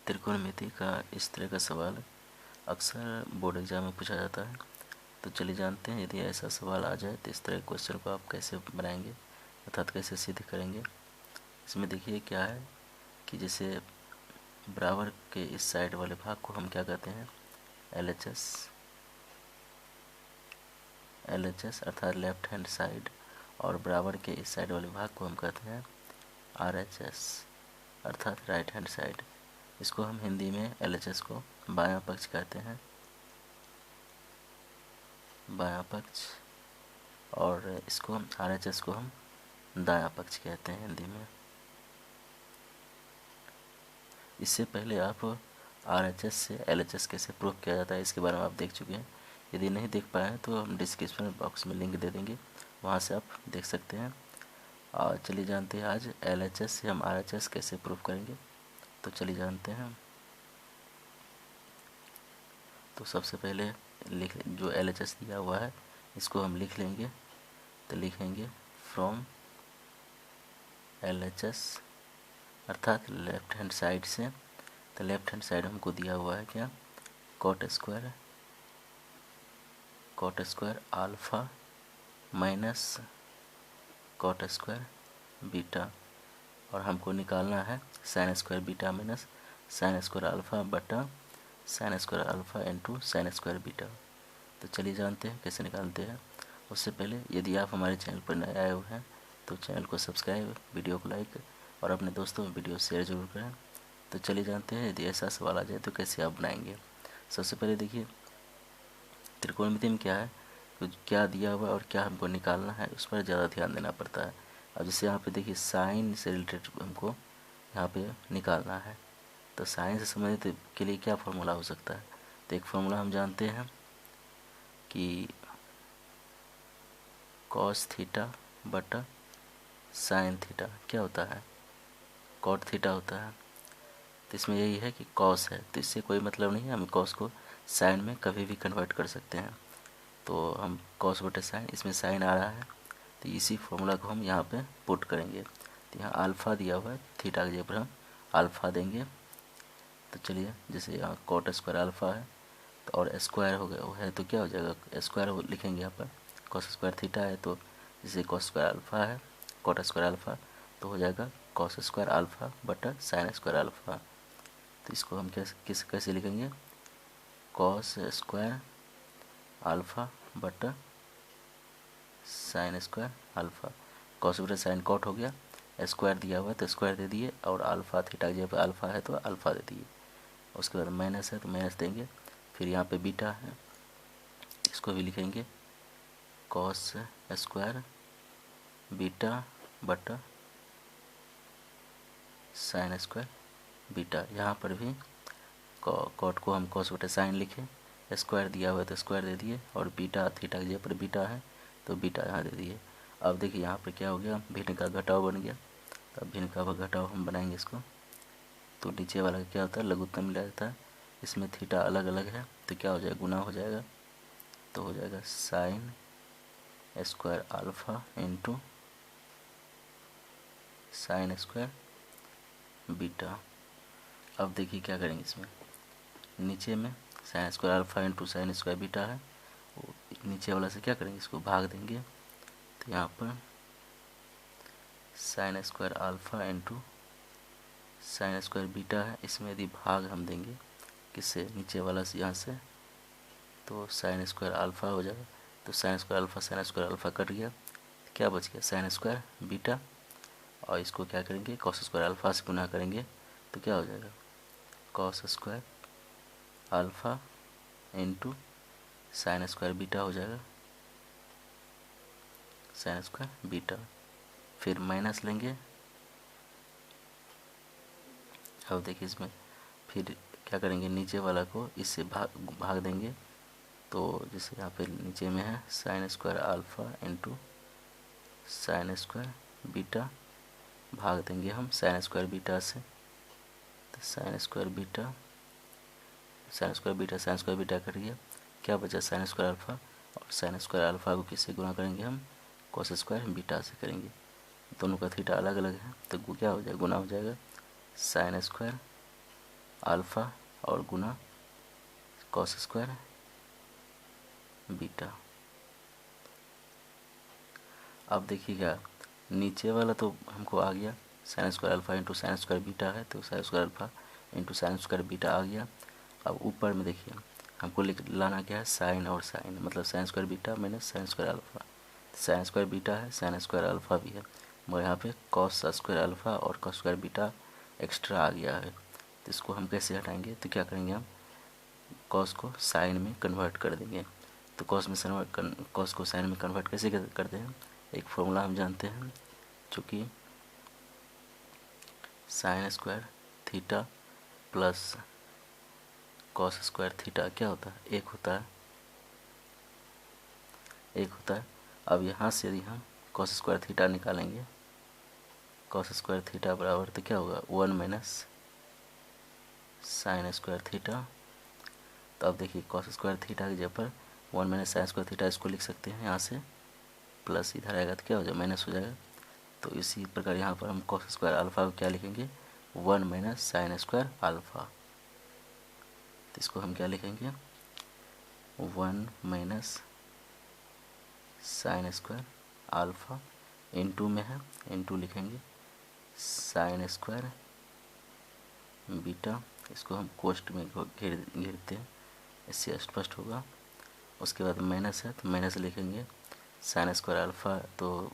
त्रिकोणमिति का इस तरह का सवाल अक्सर बोर्ड एग्जाम में पूछा जाता है। तो चलिए जानते हैं, यदि ऐसा सवाल आ जाए तो इस तरह के क्वेश्चन को आप कैसे बनाएंगे अर्थात कैसे सिद्ध करेंगे। इसमें देखिए क्या है कि जैसे बराबर के इस साइड वाले भाग को हम क्या कहते हैं, LHS अर्थात लेफ्ट हैंड साइड, और बराबर के इस साइड वाले भाग को हम कहते हैं RHS अर्थात राइट हैंड साइड। इसको हम हिंदी में LHS को बायां पक्ष कहते हैं, बायां पक्ष, और इसको हम RHS को हम दायां पक्ष कहते हैं हिंदी में। इससे पहले आप RHS से LHS कैसे प्रूव किया जाता है इसके बारे में आप देख चुके हैं। यदि नहीं देख पाए हैं तो हम डिस्क्रिप्शन बॉक्स में लिंक दे देंगे, वहाँ से आप देख सकते हैं। और चलिए जानते हैं आज LHS से हम RHS कैसे प्रूव करेंगे। तो चलिए जानते हैं। तो सबसे पहले जो LHS दिया हुआ है इसको हम लिख लेंगे। तो लिखेंगे फ्रॉम LHS अर्थात लेफ्ट हैंड साइड से। तो लेफ्ट हैंड साइड हमको दिया हुआ है क्या, cot square alpha minus cot square beta, और हमको निकालना है sine square beta minus sine square alpha बटा sine square alpha into sine square beta. तो चलिए जानते हैं कैसे निकालते हैं। उससे पहले यदि आप हमारे चैनल पर नए आए हुए हैं तो चैनल को सब्सक्राइब, वीडियो को लाइक और अपने दोस्तों में वीडियो शेयर जरूर करें। तो चलिए जानते हैं यदि ऐसा सवाल आ जाए तो कैसे आप बनाएंगे। सबसे पहले देखिए त्रिकोणमिति में क्या है, तो क्या दिया हुआ और क्या हमको निकालना है उस पर ज़्यादा ध्यान देना पड़ता है। अब जैसे यहाँ पे देखिए साइन से रिलेटेड हमको यहाँ पे निकालना है। तो साइन से संबंधित के लिए क्या फॉर्मूला हो सकता है, तो एक फॉर्मूला हम जानते हैं कि कॉस थीटा बटा साइन थीटा क्या होता है, कॉट थीटा होता है। तो इसमें यही है कि कॉस है तो इससे कोई मतलब नहीं है, हम कॉस को साइन में कभी भी कन्वर्ट कर सकते हैं। तो हम कॉस बटे साइन, इसमें साइन आ रहा है तो इसी फॉर्मूला को हम यहाँ पे पुट करेंगे। तो यहाँ अल्फ़ा दिया हुआ है, थीटा की जगह पर हम अल्फ़ा देंगे। तो चलिए जैसे यहाँ कॉट स्क्वायर अल्फ़ा है तो और स्क्वायर हो गया वो है तो क्या हो जाएगा स्क्वायर लिखेंगे यहाँ पर। कॉस स्क्वायर थीटा है तो जैसे कॉस स्क्वायर अल्फ़ा है कॉट स्क्वायर अल्फ़ा तो हो जाएगा कॉस स्क्वायर अल्फ़ा बटा साइन स्क्वायर अल्फ़ा। तो इसको हम कैसे लिखेंगे, कॉस स्क्वायर अल्फ़ा बटा साइन स्क्वायर अल्फ़ा। कॉस बटा साइन कॉट हो गया, स्क्वायर दिया हुआ है तो स्क्वायर दे दिए, और अल्फ़ा थीटा की जगह पर अल्फ़ा है तो अल्फ़ा दे दिए। उसके बाद माइनस है तो माइनस देंगे। फिर यहाँ पे बीटा है, इसको भी लिखेंगे कॉस स्क्वायर बीटा बटा साइन स्क्वायर बीटा। यहाँ पर भी कॉट को हम कॉस बटे साइन लिखे, स्क्वायर दिया हुआ है तो स्क्वायर दे दिए, और बीटा थीटा की जगह पर बीटा है तो बीटा यहाँ दे दिए। अब देखिए यहाँ पर क्या हो गया, भिन्न का घटाव बन गया। तो अब भिन्न का घटाव हम बनाएंगे इसको। तो नीचे वाला क्या होता है, लघुत्तम मिला जाता है। इसमें थीटा अलग अलग है तो क्या हो जाएगा, गुना हो जाएगा। तो हो जाएगा sign square alpha into sine square beta. अब देखिए क्या करेंगे, इसमें नीचे में sign square alpha into sine square beta है, वो नीचे वाला से क्या करेंगे, इसको भाग देंगे। तो यहाँ पर sine square alpha into sine square beta है, इसमें यदि भाग हम देंगे किससे, नीचे वाला से यहाँ से, तो साइन स्क्वायर अल्फ़ा हो जाएगा। तो sine square alpha sine square alpha cut गया, तो क्या बच गया साइन स्क्वायर बीटा, और इसको क्या करेंगे कॉस स्क्वायर अल्फ़ा से गुना करेंगे तो क्या हो जाएगा cos square alpha into sine square beta हो जाएगा साइन स्क्वायर बीटा। फिर माइनस लेंगे। अब देखिए इसमें फिर क्या करेंगे, नीचे वाला को इससे भाग देंगे। तो जैसे यहाँ पे नीचे में है sine square alpha into sine square beta, भाग देंगे हम साइन स्क्वायर बीटा से। तो sine square beta sine square beta sine square beta cut गया, क्या बचा साइन स्क्वायर अल्फ़ा, और साइन स्क्वायर अल्फ़ा को किससे गुना करेंगे हम, कॉस स्क्वायर बीटा से करेंगे। दोनों का थीटा अलग अलग है तो क्या हो जाएगा, गुना हो जाएगा साइन स्क्वायर अल्फ़ा और गुना कॉस स्क्वायर बीटा। अब देखिएगा नीचे वाला तो हमको आ गया, sine square alpha into sine square beta है, तो sine square alpha into sine square beta आ गया। अब ऊपर में देखिए हमको लाना क्या है, साइन और साइन, मतलब sign square beta minus sine square alpha. Sign square beta है, साइन स्क्वायर अल्फ़ा भी है, मगर यहाँ पे कॉस स्क्वायर अल्फ़ा और कॉस स्क्वायर बीटा एक्स्ट्रा आ गया है। तो इसको हम कैसे हटाएंगे, तो क्या करेंगे, हम कॉस को साइन में कन्वर्ट कर देंगे। तो कॉस को साइन में कन्वर्ट कैसे करते हैं, एक फॉर्मूला हम जानते हैं, चूँकि sine square theta plus cos square theta क्या होता है, एक होता है। अब यहाँ से यदि हम कॉस स्क्वायर थीटा निकालेंगे, कॉस स्क्वायर थीटा बराबर तो क्या होगा, 1 माइनस साइन स्क्वायर थीटा। तो अब देखिए कॉस स्क्वायर थीटा की जगह पर 1 माइनस साइन स्क्वायर थीटा इसको लिख सकते हैं, यहाँ से प्लस इधर आएगा तो क्या हो जाएगा, माइनस हो जाएगा। तो इसी प्रकार यहाँ पर हम कॉस स्क्वायर अल्फ़ा को क्या लिखेंगे, 1 माइनस साइन स्क्वायर अल्फ़ा। तो इसको हम क्या लिखेंगे, 1 minus sine square alpha, into में है, इंटू लिखेंगे साइन स्क्वायर बीटा। इसको हम कोष्ठ में घेरते हैं, इससे स्पष्ट होगा। उसके बाद माइनस है तो माइनस लिखेंगे साइन स्क्वायर अल्फ़ा, तो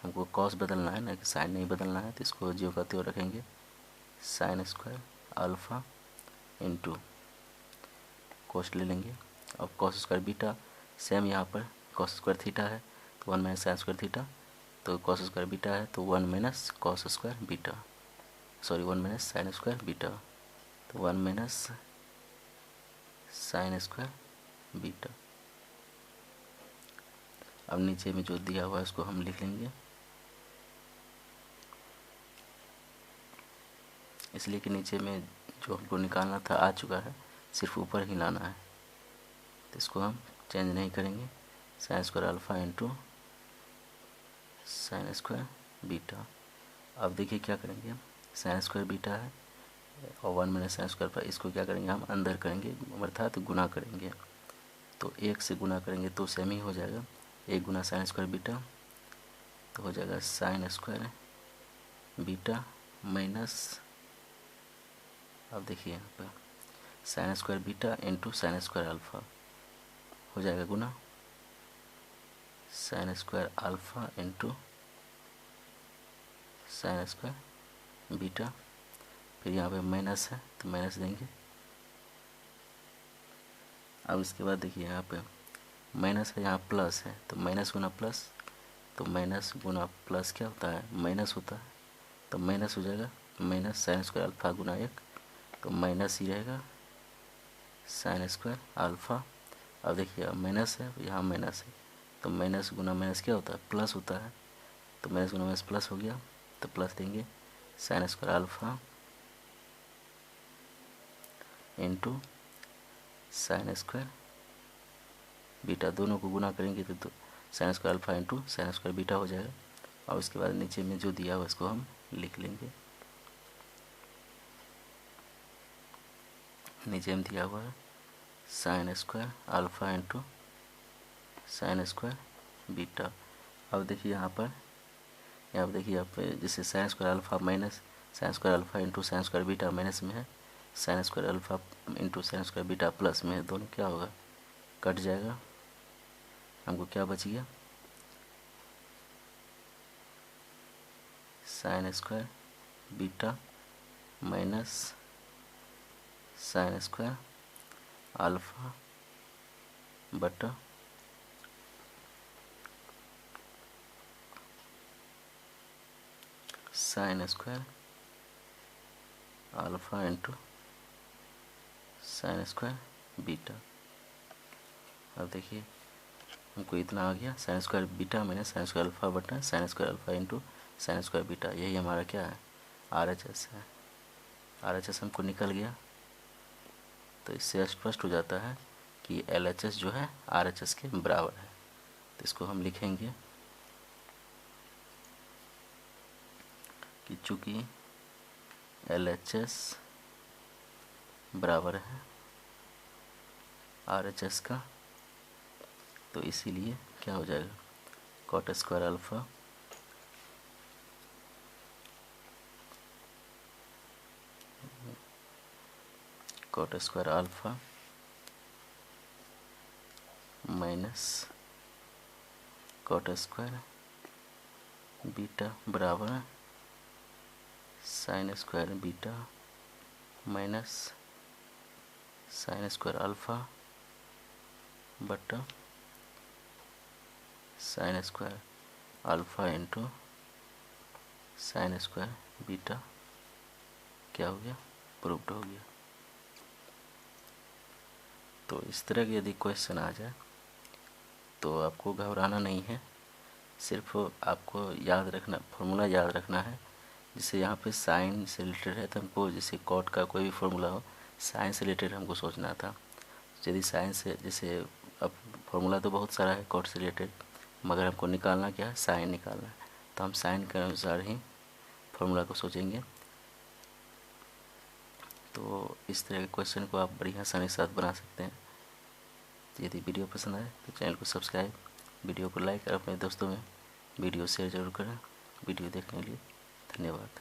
हमको कॉस बदलना है ना कि साइन नहीं बदलना है, तो इसको ज्यों का त्यों रखेंगे साइन स्क्वायर अल्फ़ा इंटू कोष्ठ ले लेंगे। अब कॉस स्क्वायर बीटा सेम, यहाँ पर कॉस स्क्वायर थीटा है तो 1 माइनस साइन स्क्वायर थीटा, तो कॉस स्क्वायर बीटा है तो 1 minus cos square beta, 1 minus sine square beta, तो 1 माइनस साइन स्क्वायर बीटा। अब नीचे में जो दिया हुआ है उसको हम लिख लेंगे, इसलिए कि नीचे में जो हमको निकालना था आ चुका है, सिर्फ ऊपर ही लाना है, तो इसको हम चेंज नहीं करेंगे। Sign square alpha into sine square beta. अब देखिए क्या करेंगे, साइन स्क्वायर बीटा है और 1 माइनस साइन स्क्वायर अल्फ़ा, इसको क्या करेंगे, हम अंदर करेंगे, अर्थात गुना करेंगे। तो 1 से गुना करेंगे तो सेम ही हो जाएगा, 1 गुना साइन स्क्वायर बीटा तो हो जाएगा साइन स्क्वायर बीटा माइनस, अब देखिए यहाँ पर sine square beta into sine square alpha हो जाएगा गुना sine square alpha into sine square beta. फिर यहाँ पे माइनस है तो माइनस देंगे। अब इसके बाद देखिए यहाँ पे माइनस है, यहाँ प्लस है, तो माइनस गुना प्लस, तो माइनस गुना प्लस क्या होता है, माइनस होता है, तो माइनस हो जाएगा माइनस साइन स्क्वायर अल्फ़ा गुना 1, तो माइनस ही रहेगा साइन स्क्वायर अल्फ़ा। अब देखिए माइनस है, यहाँ माइनस है, तो माइनस गुना माइनस क्या होता है, प्लस होता है, तो माइनस गुना माइनस प्लस हो गया, तो प्लस देंगे sign square alpha into sine square beta, दोनों को गुना करेंगे तो sine square alpha into sine square beta हो जाएगा। और उसके बाद नीचे में जो दिया हुआ इसको हम लिख लेंगे, नीचे में दिया हुआ है sine square alpha into sine square beta. अब देखिए यहाँ पर देखिए आप जैसे sign square alpha minus sine square alpha into sine square beta minus में है, sine square alpha into sine square beta plus में है, दोनों क्या होगा, कट जाएगा। हमको क्या बच गया, sine square beta minus sine square alpha बटा sine square alpha into sine square beta. अब देखिए हमको इतना आ गया, sine square beta minus sine square alpha बटा sine square alpha into sine square beta, यही हमारा क्या है, RHS है। RHS हमको निकल गया, तो इससे स्पष्ट हो जाता है कि LHS जो है RHS के बराबर है। तो इसको हम लिखेंगे कि चूँकि LHS बराबर है RHS का, तो इसीलिए क्या हो जाएगा cot square alpha cot square alpha minus cot square beta बराबर है sine square beta minus sine square alpha बटा sine square alpha into sine square beta क्या हो गया, प्रूव्ड हो गया। तो इस तरह के यदि क्वेश्चन आ जाए तो आपको घबराना नहीं है, सिर्फ आपको याद रखना, फॉर्मूला याद रखना है। जैसे यहाँ पे साइन से रिलेटेड है तो हमको, जैसे कॉट का कोई भी फॉर्मूला हो साइन से रिलेटेड हमको सोचना था। यदि साइन से, जैसे अब फॉर्मूला तो बहुत सारा है कॉट से रिलेटेड, मगर हमको निकालना क्या है, साइन निकालना है, तो हम साइन के अनुसार ही फॉर्मूला को सोचेंगे। तो इस तरह के क्वेश्चन को आप बड़ी आसानी के साथ बना सकते हैं। यदि वीडियो पसंद आए तो चैनल को सब्सक्राइब, वीडियो को लाइक और अपने दोस्तों में वीडियो शेयर जरूर करें। वीडियो देखने के लिए धन्यवाद।